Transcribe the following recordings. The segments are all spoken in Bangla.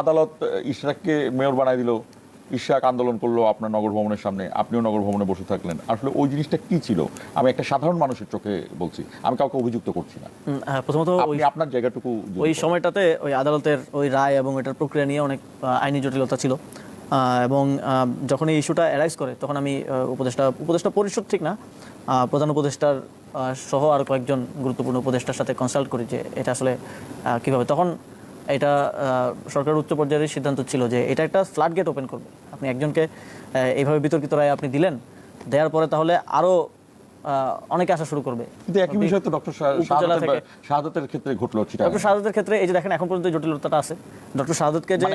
আদালত ইশরাককে মেয়র বানাই দিল, ইশরাক আন্দোলন করলো আপনার নগর ভবনের সামনে, আপনিও নগর ভবনে বসে থাকলেন। আসলে ওই জিনিসটা কি ছিল? আমি একটা সাধারণ মানুষের চোখে বলছি, আমি কাউকে অভিযুক্ত করছি না। প্রথমত আপনি আপনার জায়গাটুকু ওই সময়টাতে ওই আদালতের ওই রায় এবং এটার প্রক্রিয়া নিয়ে অনেক আইনি জটিলতা ছিল, এবং যখন এই ইস্যুটা অ্যারাইজ করে তখন আমি উপদেষ্টা পরিষদ ঠিক না, প্রধান উপদেষ্টার সহ আর কয়েকজন গুরুত্বপূর্ণ উপদেষ্টার সাথে কনসাল্ট করি যে এটা আসলে কীভাবে। তখন এটা সরকারের উচ্চ পর্যায়ের সিদ্ধান্ত ছিল যে এটা একটা ফ্লাড গেট ওপেন করবে। আপনি একজনকে এইভাবে বিতর্কিত রায় আপনি দিলেন, দেওয়ার পরে তাহলে আরও অনেকে আসা শুরু করবে। কিন্তু একই বিষয় তো ডক্টর শাহাদাতের ক্ষেত্রে ঘটলো। ডক্টর শাহাদাতের ক্ষেত্রে এই যে দেখেন এখন পর্যন্ত জটিলতাটা আছে। ডক্টর শাহাদাতকে যে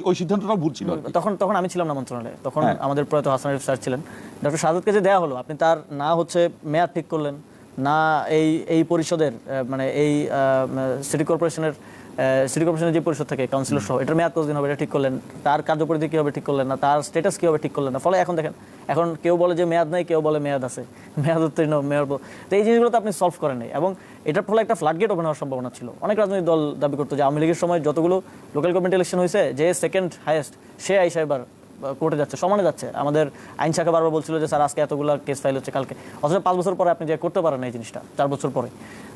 ওই সিদ্ধান্তটা ভুল ছিল, তখন আমি ছিলাম না মন্ত্রণালয়ে, তখন আমাদের প্রয়াত হাসান আরিফ স্যার ছিলেন। ডক্টর শাহাদাতকে যে দেওয়া হলো, আপনি তার না হচ্ছে মেয়াদ ঠিক করলেন না, এই পরিষদের মানে এই সিটি কর্পোরেশনের যে পরিষদ থাকে কাউন্সিলর সহ, এটার মেয়াদ কতদিন হবে এটা ঠিক করলেন, তার কার্যপরিধি কী হবে ঠিক করলেন না, তার স্ট্যাটাস কী হবে ঠিক করলেন না। ফলে এখন দেখেন, এখন কেউ বলে যে মেয়াদ নাই, কেউ বলে মেয়াদ আছে, মেয়াদ উত্তীর্ণ মেয়র। তো এই জিনিসগুলো তো আপনি সলভ করেন নাই, এবং এটার ফলে একটা ফ্লাড গেট ওপেন হওয়ার সম্ভাবনা ছিল। অনেক রাজনৈতিক দল দাবি করতো যে আওয়ামী লীগের সময় যতগুলো লোকাল গভর্নমেন্ট ইলেকশন হয়েছে, যে সেকেন্ড হাইয়েস্ট সে আইসা এবার কোর্টে যাচ্ছে, সমানে যাচ্ছে। আমাদের আইন শাখা বারবার বলছিল যে স্যার আজকে এতগুলো কেস ফাইল হচ্ছে কালকে, অথচ 5 বছর পরে আপনি যে করতে পারেন এই জিনিসটা 4 বছর পরে।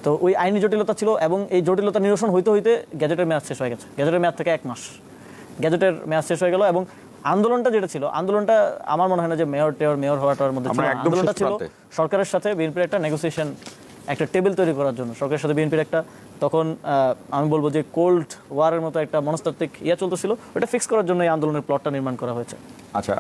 তো ওই আইনি জটিলতা ছিল, এবং এই জটিলতা নিরসন হইতে হইতে গ্যাজেটের মেয়াদ শেষ হয়ে গেছে। গ্যাজেটের মেয়াদ থেকে 1 মাস গ্যাজেটের মেয়াদ শেষ হয়ে গেল, এবং আন্দোলনটা যেটা ছিল, আন্দোলনটা আমার মনে হয় না যে মেয়র হওয়াটার মধ্যে ছিল। আন্দোলনটা ছিল সরকারের সাথে বিএনপির একটা নেগোসিয়েশন, একটা টেবিল তৈরি করার জন্য সরকারের সাথে বিএনপির একটা, তখন আমি বলবো যে কোল্ড ওয়ারের মতো একটা মনস্তাত্ত্বিক চলতেছিল, ওটা ফিক্স করার জন্য এই আন্দোলনের প্লটটা নির্মাণ করা হয়েছে। আচ্ছা।